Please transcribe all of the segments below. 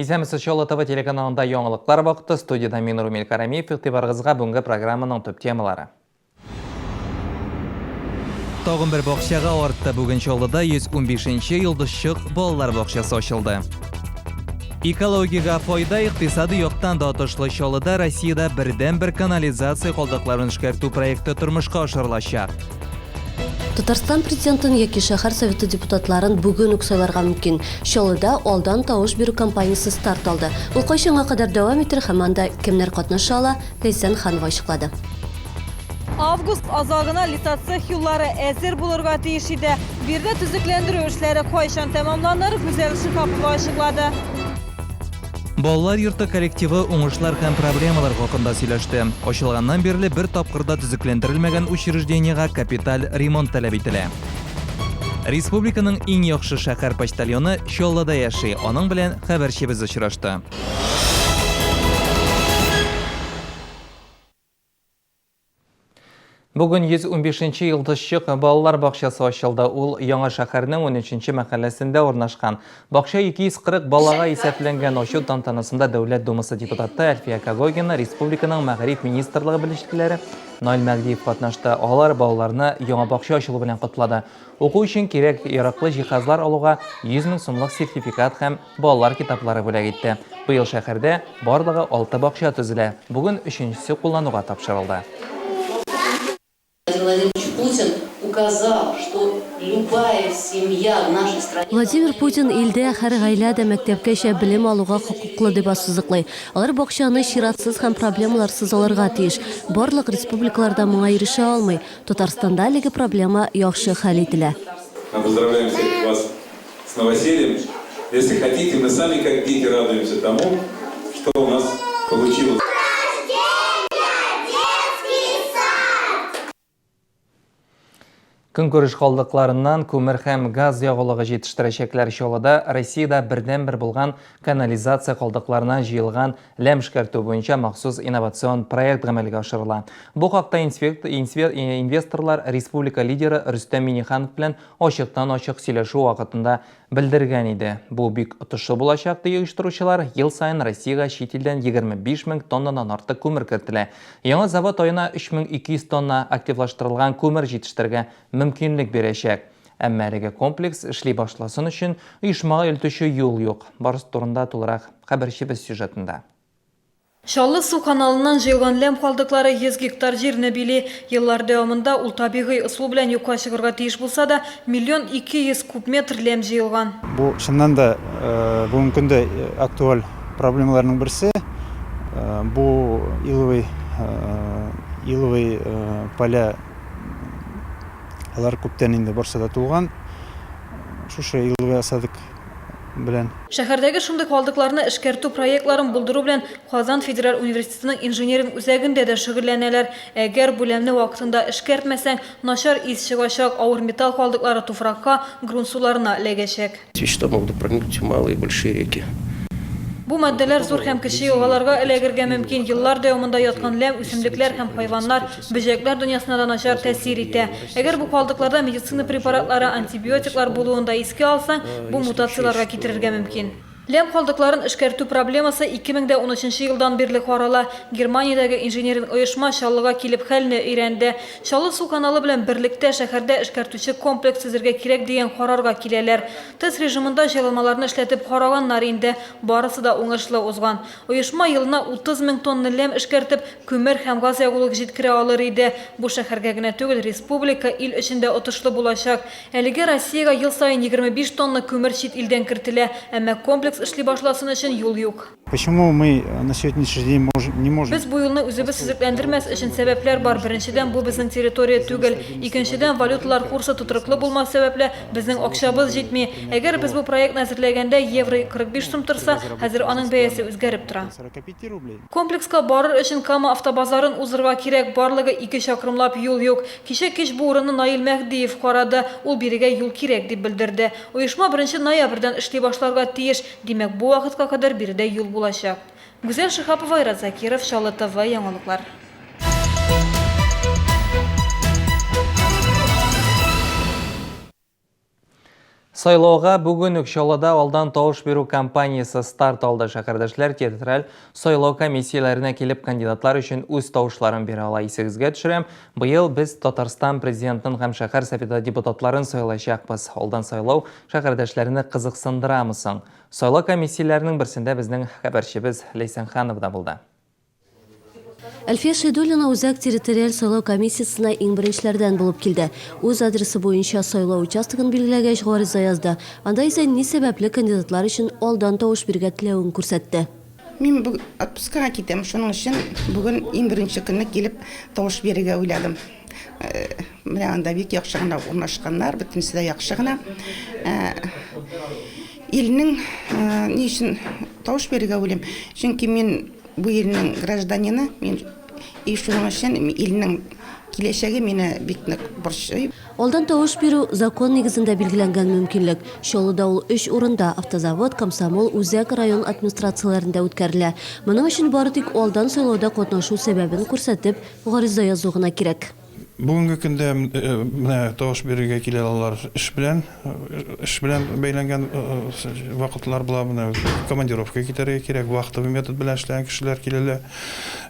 Исәмісі Шолы ТВ телеканалында яңалыклар вакыты, студияда мен Румел Карамиев, игътибарыгызга бүгінгі программаның төп темалары. Тагын бер бакчага артта бүгін Шолыда 115-нче йолдызчык балалар бакчасы ачылды. Экологияга файда икътисади яктан да отышлы Шолыда Россиядә бердән-бер канализация калдыкларын эшкәртү проекты тормышка ашырылачак. Татарстан президентын яки шәһәр советы депутатларын бүген үк сайларга мөмкин. Шолыда алдан тавыш бирү кампаниясы старт алды. Ул кайчанга кадәр дәвам итер һәм анда кемнәр катнаша ала? Ләйсән Ханова ачыклады. Август азагына лицензия юллары әзер булырга тиеш иде. Бирдә төзекләндерү эшләре кайчан тәмамланыр, Гүзәл Шихапова ачыклады. Балалар йорты коллективы уңышлар һәм проблемалар хакында сөйләште. Ачылганнан бирле бер тапкырда төзекләндерелмәгән учреждениягә капиталь ремонт таләп ителә. Республиканың иң яхшы шәһәр почтальоны Шолыда яши. Аның белән хәбәрчебез очрашты. Бүген 115-нче йолдызчык балалар бакчасы ачылды. Ул яңа шәһәрнең 13-нче мәхәлләсендә урнашкан. Бакча 240 балага исәпләнгән ачу тантанасында Дәүләт Думасы депутаты Әлфия Кагогина, Республиканың Мәгариф министрлыгы белешчеләре Наил Мәгдиев катнашты. Алар балаларны яңа бакча ачылу белән котлады. Уку өчен кирәк яраклы җиһазлар алуга 100 000 сумлык сертификат һәм балалар китаплары бүләк итте. Быел шәһәрдә барлыгы 6 бакча төзелә. Бүген 3-нчесе куллануга тапшырылды. Владимир Путин указал, что любая семья в нашей стране... Владимир Путин илдә һәр гаиләдә мәктәпкәчә белем алуга хокуклы дип ассызыклый. Алар бакчаны чиратсыз һәм проблемаларсыз алырга тиеш. Барлык республикаларда моңа ирешә алмый. Татарстанда әлеге проблема яхшы хәл ителә. Мы поздравляем всех вас с новосельем. Если хотите, мы сами как дети радуемся тому, что у нас получилось. Көнкүреш калдыкларыннан күмер һәм газ ягулыгы җитештерәчәкләр Шолыда Россиядә бердән-бер булган канализация калдыкларына җыелган ләм эшкәртү буенча махсус инновацион проект гамәлгә ашырыла. Бу хакта инвесторлар республика лидеры Рөстәм Миңнеханов белән ачыктан-ачык сөйләшү вакытында белдергән иде. Бу бик отышлы булачак ди оештыручылар. Ел сайын Россиягә чит илдән 25 000 тоннадан артык күмер кертелә. Яңа завод аена 3200 тонна активлаштырылган күмер җитештерергә мөмкинлек бирәчәк. Әмма әлеге комплекс эшли башласын өчен оешмага илтүче юл юк. Барысы турында тулырак хәбәрчебез сюжетында. Шолы су каналынан җыелган ләм калдыклары 100 гектар җирне били. Еллар дәвамында ул табигый ысул белән юкка чыгарга тиеш булса да, 1 200 000 куб метр ләм җыелган. Бу чыннан да бүгенге көндә актуаль проблемаларның берсе. Бу иловый поля алар күптән инде барсада тулган. Шушы иловый осадок белән. Шәһәрдәге шундый калдыкларны эшкәртү проектларын булдыру белән Казан Федераль университетының инженеринг үзәгендә дә шөгыльләнәләр. Әгәр бу ләмне вакытында эшкәртмәсәң, начар ис чыгачак, авыр металл калдыклары туфракка, грунт суларына эләгәчәк. Вещества могут проникнуть в малые и большие реки. Бу матдәләр зур һәм кече елгаларга эләгергә мөмкин. Еллар дәвамында яткан ләм үсемлекләр һәм хайваннар, бөҗәкләр дөньясына да начар тәэсир итә. Әгәр бу калдыкларда медицина препаратлары, антибиотиклар булуын да искә алсаң, бу мутацияларга китерергә мөмкин. Ләм калдыкларын эшкәртү проблемасы 2013 елдан бирле карала. Германиядәге инженеринг оешма Шаллыга килеп хәлне өйрәнде. Шаллы су каналы белән берлектә шәһәрдә эшкәртүче комплекс төзергә кирәк дигән карарга киләләр. Тест режимында җайланмаларны эшләтеп караганнар инде. Барысы да уңышлы узган. Оешма елына 30 000 тонна ләм эшкәртеп, күмер һәм газ ягулык җиткерә алыр иде. Бу шәһәргә генә түгел, республика ил эчендә отышлы булачак. Әлегә Россиягә ел саен 25 тонна күмер чит илдән кертелә, әмма комплекс эшли башласын өчен юл юк. Почему мы на сегодняшний день не можем? Без бу юлны үзебез төзекләндермәс өчен сәбәпләр бар. Беренчедән, бу безнең территория түгел. Икенчедән, валюталар курсы тотрыклы булмас сәбәпле безнең акчабыз җитми. Әгәр без бу проектны әзерләгәндә евро 45 сум торса, хәзер аның бәясе үзгәреп тора. Комплекска барыр өчен Кама автобазарын узырга кирәк. Барлыгы 2 чакрымлап юл юк. Кичә кич бу урынны Наил Мәгдиев карады. Ул бирегә юл кирәк дип белдерде. Оешма 1 ноябрьдән эшли башларга тиеш. Димәк, бу вакытка кадәр биредә юл булачак. Гүзәл Шихапова, Айрат Закиров, Шолы ТВ, яңалыклар. Сойлауға бүгін Үкшолада алдан тауыш беру кампаниясы старт алды. Шақырдашлар театраль сойлау комиссияларына келіп кандидатлар үшін өз тауышларын бере ала. Есігізге түшірем, бұйыл біз Татарстан президентінің һәм шақар советі депутатларын сойлайшақпыз. Алдан сойлау шақырдашларыны қызықсындырамысың. Сойлау комиссияларының бірсінде біздің хабаршыбыз Лейсан Хановда болды. Әлфия Шейдуллина Үзәк территориаль сойлау комиссиясына ең біріншілерден болып келді. Өз адресі бойынша сойлау участогын белгілегеш ғариза язды. Анда ise не себеплі кандидатлар үшін алдан тауыш беруге тілеуін көрсетті. Мен отпускаға кетем, шоның үшін бүгін ең бірінші күні келіп тауыш беруге ойладым. Міне анда бек яқшығына орнашқандар, бүтінсі де яқшығына. Елінің не үшін тауыш беруге ойлайым? Çünkü мен бұл елінің гражданины, мен шоның үшін елінің келешегі мені бекінік бұршы. Алдан тауыш беру закон негізінде белгіленген мүмкінлік. Шолуда ол 3 орында автозавод, комсомол, Үзәк район администрацияларында өткәрілі. Мұның үшін бары тек алдан сойлауда қатнашу себебін көрсетіп, ғариза язуғына керек. Бүгінгі күнде тауыш беруге келе алалар іш білән бәйләнгән вақытлар була, командировка китәргә кирәк, вакытлы метод белән эшләгән кешеләр киләләр,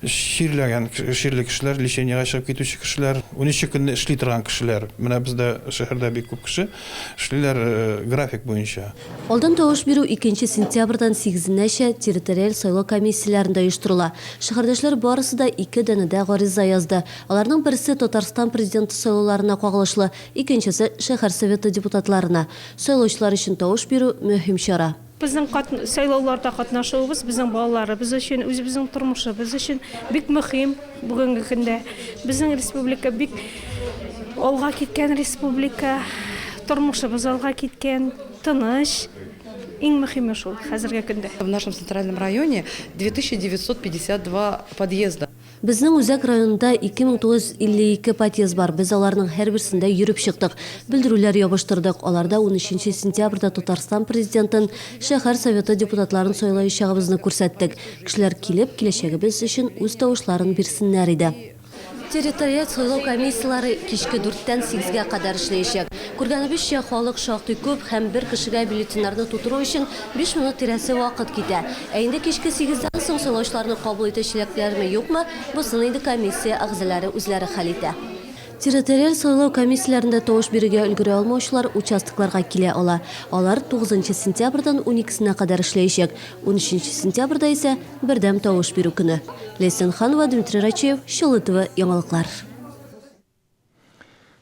ширле кешеләр, лечениягә чыгып китүче кешеләр, 13 көнне эшли торган кешеләр. Менә бездә шәһәрдә бик күп кеше эшлиләр график буенча. Алдан тауыш беру 2 сентябрьдан 8-нәчә территориаль сойлау комиссияларында оештырыла. Шәһәрдәшләр барысы да 2 дәнедә ғариза язды. Аларның берсе Татарстан президенты сойлауларына кагылышлы, икенчесе шәһәр советы депутатларына. Сойлаучылар өчен тауыш беру мөһим чара. Безнең сайлауларда катнашуыбыз безнең балаларыбыз өчен, үзебезнең тормышыбыз өчен бик мөһим бүгенге көндә. Безнең республика бик алга киткән республика, тормышыбыз алга киткән, тыныч. Иң мөһиме шул хәзерге көндә. В нашем центральном районе 2952 подъезда. Безнең Үзәк районында 2952 подъезд бар. Без аларның һәрберсендә йөреп чыктык. Белдерүләр ябыштырдык. Аларда 13 сентябрьдә Татарстан президентын, шәһәр советы депутатларын сайлаячагыбызны күрсәттек. Кешеләр килеп, киләчәгебез өчен үз тавышларын бирсеннәр иде. Территориаль сойлау комиссиялары кичке 4-тән 8-гә кадәр эшләячәк. Күргәнебезчә, халык шактый күп һәм бер кешегә бюллетеннарны тутыру өчен 5 минут тирәсе вакыт китә. Ә инде кичке 8-дән соң сайлаучыларны кабул итәчәкләрме, юкмы, бусын инде комиссия әгъзалары үзләре хәл итә. Территориаль сойлау комиссияларында тауыш бирүгә өлгерә алмаучылар участокларга килә ала. Алар 9 сентябрьдан 12-сенә кадәр эшләячәк. 13 сентябрьдә исә бердәм тауыш бирү көне. Лейсан Ханова, Дмитрий Рачев, Шолы ТВ, яңалыклар.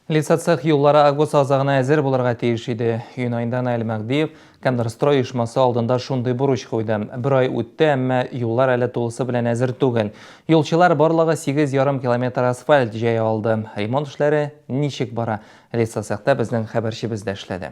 Лицацех юллары август азагына әзер булырга тиеш иде. Июнь айында Наил Мәгдиев Комдорстрой оешмасы алдында шундый бурыч куйды. Бер ай үтте, әмма юллар әле тулысы белән әзер түгел. Юлчылар барлыгы 8,5 километр асфальт җәя алды. Ремонт эшләре ничек бара? Лицацехта безнең хәбәрчебез дә эшләде.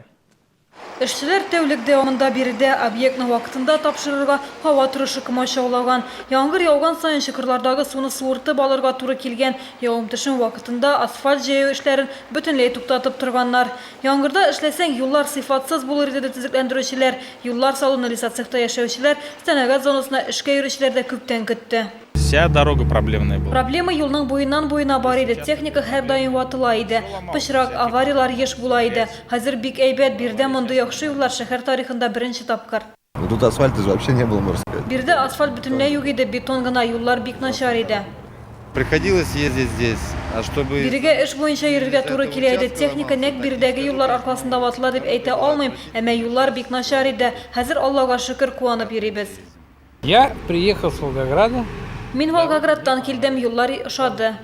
Эшчеләр тәүлек дәвамында биредә объектны вакытында тапшырырга һава торышы комачаулаган. Яңгыр яуган сайын шыкырлардагы суны суыртып алырга туры килгән. Явым-төшем вакытында асфальт җәю эшләрен бөтенләй туктатып торганнар. Яңгырда эшләсәң юллар сыйфатсыз булыр диде төзекләндерүчеләр. Юллар салуны лицацехта яшәүчеләр Стәнәгать зонасына эшкә йөрүчеләр дә күптән көтте. Вся дорога проблемная была. Проблема юлның буеннан-буена бар иде. Техника һәр даим ватыла иде. Пычрак, авариялар еш була иде. Хәзер бик әйбәт, бирдә мондый яхшы юллар шәһәр тарихында беренче тапкыр. Тут асфальта вообще не было, можно сказать. Бирдә асфальт бөтенләй юк иде, бетон гына, юллар бик начар иде. Приходилось ездить здесь, а чтобы... Бирегә эш буенча йөрергә туры килә иде. Техника нәкъ бирдәге юллар аркасында ватыла дип әйтә алмыйм, әмма юллар бик начар иде. Хәзер Аллага шөкер куанып йөрибез. Я приехал с Волгограда. Мин Волгоградтан килдем, юллар ошады.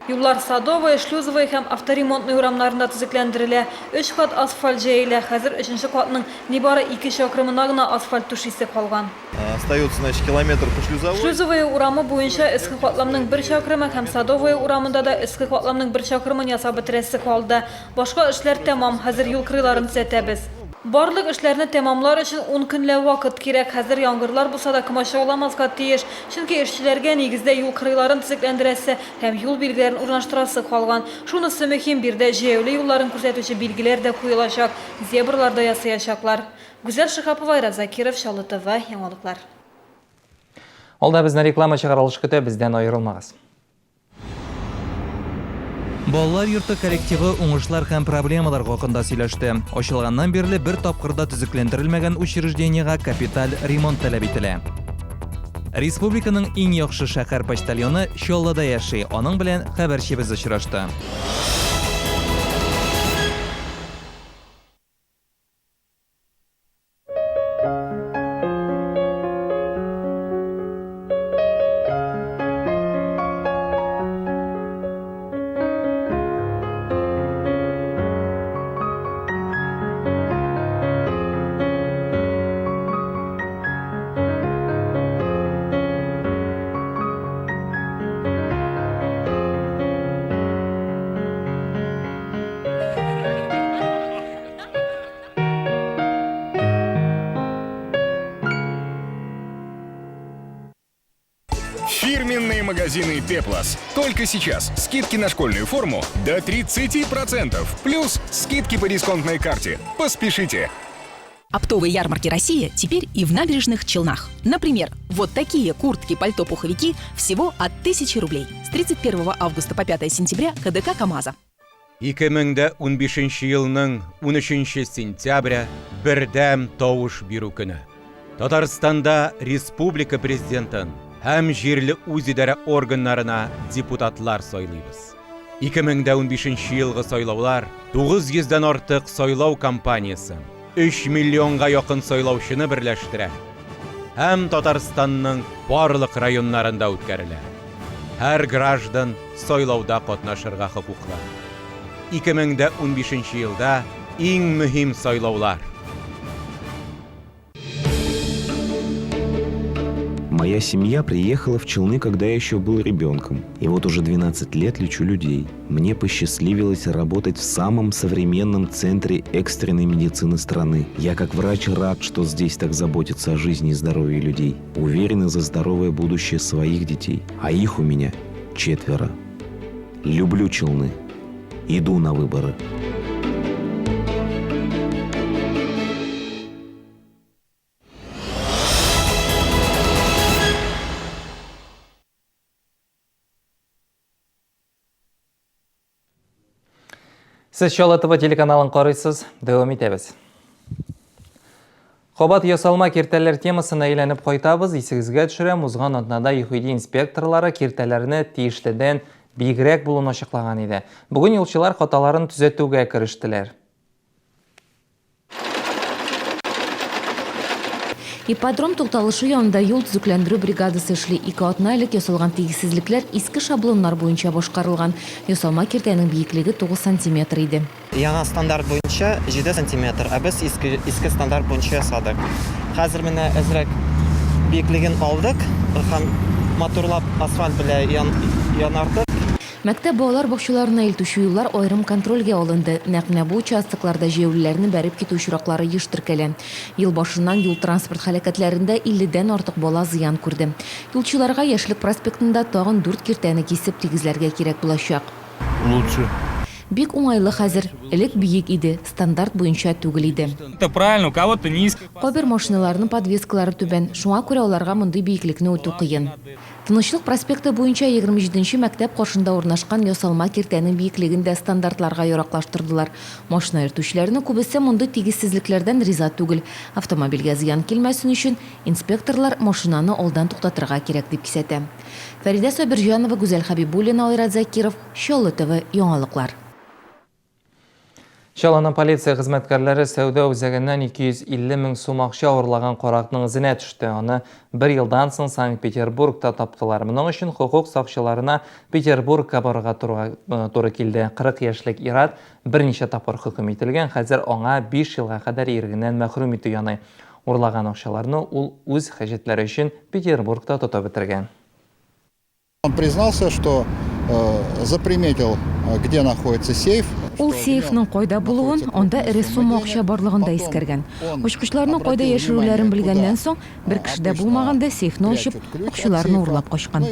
Юллар Садовая, Шлюзовая һәм авторемонтный урамнарында төзекләндерелә. 3 кат асфальт җәелә. Хәзер 3-нче катның нибары 2 чакрымына гына асфальт түшисе калган. Остается, значит, километр по Шлюзовой. Шлюзовая урамы буенча эске катламның 1 чакрымы һәм Садовая урамында да эске катламның 1 чакрымын ясап бетерәсе калды. Башка эшләр тәмам. Хәзер юл кырыйларын төзәтәбез. Барлык эшләрне тәмамлар өчен 10 көнләп вакыт кирәк. Хәзер яңгырлар булса да комачауламаска тиеш. Чөнки эшчеләргә нигездә юл кырыйларын төзекләндерәсе һәм юл билгеләрен урнаштырасы калган. Шунысы мөһим, бирдә җәяүле юлларын күрсәтүче билгеләр дә куелачак, зебрлар да ясаячаклар. Гүзәл Шихапова, Айрат Закиров, Шолы ТВ, яңалыклар. Алда безне реклама чыгарылышы көтә, бездән аерылмагыз. Балалар йорты коллективы уңышлар һәм проблемалар хакында сөйләште. Ачылганнан бирле бер тапкырда төзекләндерелмәгән учреждениегә капиталь ремонт таләп ителә. Республиканың иң яхшы шәһәр почтальоны Чаллыда яши. Аның белән хәбәрчебез очрашты. Фирменные магазины Пеплас. Только сейчас скидки на школьную форму до 30%. Плюс скидки по дисконтной карте. Поспешите. Оптовые ярмарки России теперь и в набережных Челнах. Например, вот такие куртки, пальто, пуховики всего от 1000 рублей. С 31 августа по 5 сентября КДК КамАЗа. 2015 елның 13 сентября бердәм тавыш бирү көне. Татарстанда республика президентын һәм җирле үзидарә органнарына депутатлар сайлыйбыз. 2015 елгы сайлаулар 900-дән артык сайлау кампаниясын 3 миллионга якын сайлаучыны берләштерә һәм Татарстанның барлык районнарында үткәрелә. Һәр граждан сайлауда катнашырга хокуклы. 2015 елда иң мөһим сайлаулар. Моя семья приехала в Челны, когда я еще был ребенком. И вот уже 12 лет лечу людей. Мне посчастливилось работать в самом современном центре экстренной медицины страны. Я как врач рад, что здесь так заботятся о жизни и здоровье людей. Уверены за здоровое будущее своих детей. А их у меня 4. Люблю Челны. Иду на выборы. Сіз Чаллы ТВ телеканалын қарайсыз, дәвам етебіз. Қобат ясалма кертәләр темасын әйләнеп қайтабыз, исегізге төшерәм, узган атнада ИХИДИ инспекторлары кертәләрне тиешледән бигрәк булуын ачыклаган иде. Бүген юлчылар хаталарын төзәтүгә керештеләр. Ипподром тукталышы янында юл төзекләндерү бригадасы эшли. 2 атна элек ясалган тигезсезлекләр иске шаблоннар буенча башкарылган. Ясалма киртәнең биеклеге 9 см иде. Яңа стандарт буенча 7 см, ә без иске стандарт буенча ясадык. Хәзер менә әзрәк биеклеген алдык һәм моторлап асфальт белән янардык. Мәктәп балалар бакчаларына илтүче юллар аерым контрольгә алынды. Нәкъ бу участокларда җәяүлеләрне бәреп китү очраклары еш теркәлә. Ел башыннан юл транспорт һәлакәтләрендә 50-дән артык бала зыян күрде. Юлчыларга Яшьлек проспектында тагын 4 киртәне кисеп тигезләргә кирәк булачак. Лучше. Бик уңайлы хәзер. Элек биек иде, стандарт буенча түгел иде. Это правильно, у кого-то низко. Кабер машиналарының подвескалары түбән. Шуңа күрә аларга мондый биеклекне үтү кыен. Тынычлык проспекты буенча 27-нче мәктәп каршында урнашкан ясалма киртәнең биеклегендә стандартларга яраклаштырдылар. Машина йөртүчеләрне күбесе мондый тигезсезлекләрдән риза түгел. Автомобильгә зыян килмәсен өчен инспекторлар машинаны алдан туктатырга кирәк дип кисәтә. Фәридә Сабирҗанова, Гүзәл Хәбибуллина, Айрат Закиров, Чаллы ТВ яңалыклар. Чаллының полиция хезмәткәрләре сәүдә үзәгеннән 250 мең сум акча урлаган каракның изенә төште. Аны 1 елдан соң Санкт-Петербургта таптылар. Моның өчен хукук сакчыларына Петербургка барырга туры килде. 40 яшьлек Ират берничә тапкыр хөкем ителгән. Хәзер аңа 5 елга кадәр ирегеннән мәхрүм итү яный. Урлаган акчаларны ул үз хаҗәтләре өчен Петербургта тотып бетергән. Он признался, что заприметил, где находится сейф. Ул сейфның кайда булуын, анда ире сум акча барлыгында искәргән. Ачкычларның кайда яшерүләрен белгәннән соң, бер кешедә булмаганда сейфны ачып, акчаларны урлап качкан.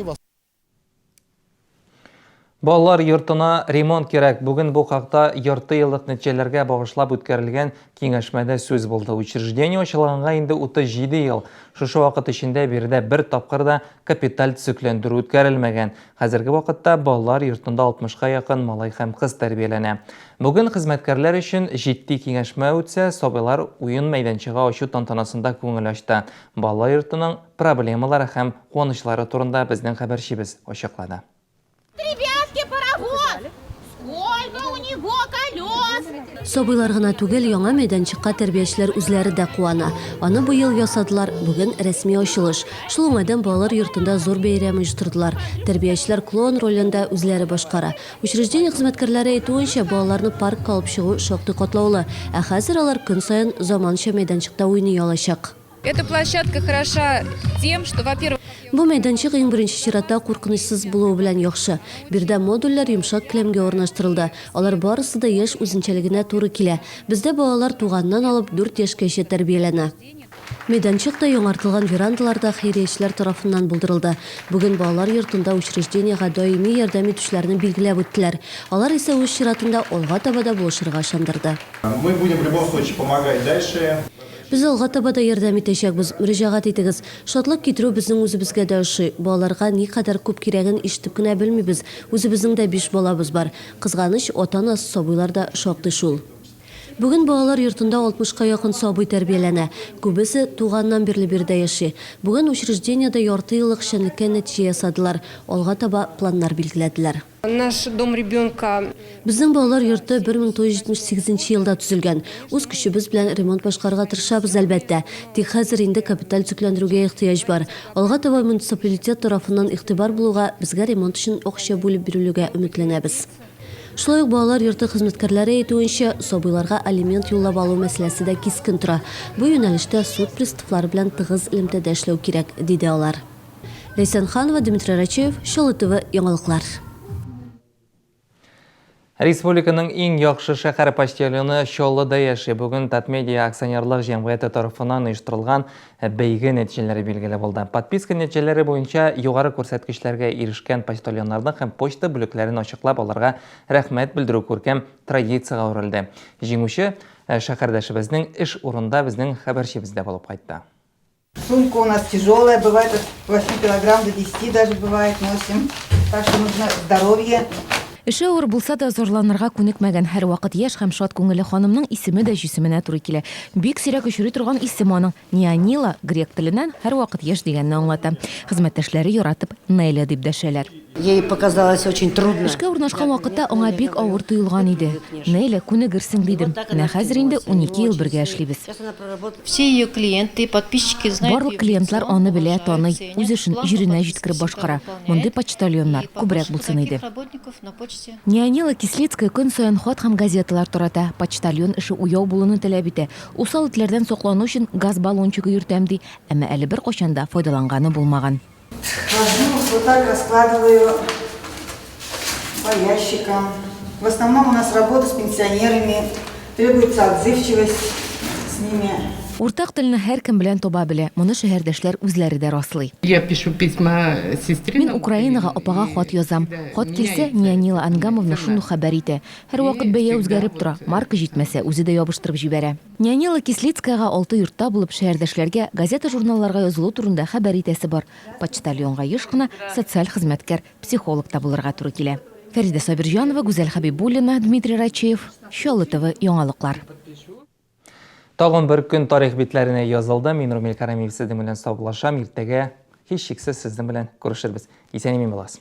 Балалар йортына ремонт керек. Бүген бу хакта ярты еллык нәтиҗәләргә багышлап үткәрелгән киңәшмәдә сүз булды. Учреждение ачылганга инде 37 ел. Шушы вакыт эчендә биредә бер тапкыр да капиталь төзекләндерү үткәрелмәгән. Хәзерге вакытта балалар йортында 60-ка якын малай һәм кыз тәрбияләнә. Бүген хезмәткәрләр өчен җитди киңәшмә үтсә, сабыйлар уен мәйданчыгы ачу тантанасында күңел ачты. Балалар йортының проблемалары һәм куанычлары турында безнең хәбәрчебез ачыклады. Ребятки, паровоз! Сколько у него колес! Сабыйлар гына түгел, яңа мәйданчыкка тәрбиячеләр үзләре дә куана. Аны бу ел ясадылар, бүген рәсми ачылыш. Шул уңайдан балалар йортында зур бәйрәм оештырдылар. Тәрбиячеләр клоун ролендә үзләре башкара. Учреждение хезмәткәрләре әйтүенчә, балаларны паркка алып чыгу шактый катлаулы, ә хәзер алар көн саен заманча мәйданчыкта уйный алачак. Эта площадка хороша тем, что, во-первых, Бу мәйданчык иң беренче чиратта куркынычсыз булуы белән яхшы. Бирдә модульләр йомшак келәмгә урнаштырылды. Алар барысы да яшь үзенчәлегенә туры килә. Бездә балалар туганнан алып 4 яшькәчә тәрбияләнә. Мәйданчыкта яңартылган верандаларда хәйриячеләр тарафыннан булдырылды. Бүген балалар йортында учреждениегә даими ярдәм итүчеләрне билгеләп үттеләр. Алар исә үз чиратында алга таба да булышырга ышандырды. Мы будем в любом случае помогать дальше. Biz alga taба да ярдәм итәчәкбез. Мөрәҗәгать итегез. Шатлык китерү безнең үзебезгә дә ошый. Балаларга ни кадәр күп кирәген ишетеп кенә белмибез. Үзебезнең дә 5 балабыз бар. Кызганыч, ата-анасы сабыйлар да шактый шул. Бүген балалар йортында 60-ка якын сабый тәрбияләнә. Күбесе туганнан бирле бирдә яши. Бүген учреждениедә ярты еллык эшчәнлеккә нәтиҗә ясадылар. Алга таба планнар билгеләделәр. Наш дом ребенка. Безнең балалар йорты 1978 елда төзелгән. Үз көчебез белән ремонт башкарырга тырышабыз әлбәттә. Тик хәзер инде капиталь төзекләндерүгә ихтыяҗ бар. Алга таба муниципалитет тарафыннан игътибар булуга, безгә ремонт өчен акча бүлеп бирүлегә өметләнәбез. Шулай ук балалар йорты хезмәткәрләре әйтүенчә, сабыйларга алимент юллап алу мәсьәләсе дә кискен тора. Бу юнәлештә суд приставлары белән тыгыз элемтәдә эшләү кирәк, диде алар. Ләйсән Ханова, Дмитрий Рачев, Шолы ТВ, яңалыклар. Республиканың иң яхшы шәһәр почтальоны Чаллыда яши. Бүген Татмедиа акционерлык җәмгыяте тарафыннан оештырылган бәйге нәтиҗәләре билгеле булды. Подписка нәтиҗәләре буенча югары күрсәткечләргә ирешкән почтальоннарның һәм почта бүлекләрен ачыклап аларга рәхмәт белдерү күркәм традициягә әверелде. Җиңүче шәһәрдәшебезнең эш урында безнең хәбәрчебездә булып кайтты. Сумка у нас тяжелая, бывает от 8 килограмм до 10 даже бывает носим. Так что нужно здоровье. Эше авыр булса да зарланырга күнекмәгән һәр вакыт яшь һәм шат күңелле ханымның исеме дә җисеменә туры килә. Бик сирәк очрый торган исем аның Неонила, грек теленнән һәр вакыт яшь дигәнне аңлата. Хезмәттәшләре яратып Нейля дип дәшәләр. Ей показалось очень трудно. Эшкә урнашкан вакытта аңа бик авыр тоелган иде. Нейля күнегерсең дидем. Менә хәзер инде 12 ел бергә эшлибез. Все ее клиенты, подписчики знают. Барлык клиентлар аны белә, таный, үз эшен җиренә җиткереп башкара. Мондый почтальоннар күбрәк булсын иде. Неонила Кислицкая көн саен хат һәм газеталар тарата. Почтальон эше уяу булуны таләп итә. Усал итләрдән саклану өчен газ баллончыгы йөртәм ди, әмма әле бер качанда файдаланганы булмаган. Вот так раскладываю по ящикам. В основном у нас работа с пенсионерами, требуется отзывчивость с ними. Уртак телне һәркем белән таба белә. Моны шәһәрдәшләр үзләре дә раслый. Я пишу письма сестре. Мин Украинага апага хат язам. Хат килсә, Неонила Ангамовна шуны хәбәр итә. Һәр вакыт бәя үзгәреп тора. Марка җитмәсә, үзе дә ябыштырып җибәрә. Неонила Кислицкаяга 6 йортта булып шәһәрдәшләргә газета журналларга язылу турында хәбәр итәсе бар. Почтальонга еш кына социаль хезмәткәр, психолог та булырга туры килә. Фәридә Сабирҗанова, Гүзәл Хәбибуллина, Дмитрий Рачев, Чаллы ТВ, яңалыклар. Тагын бер көн тарих битләренә язылды. Мин Румил Кәримов сезнең белән саубуллашам. Иртәгә һичшиксез сезнең белән күрешербез. Исән-имин буласыз.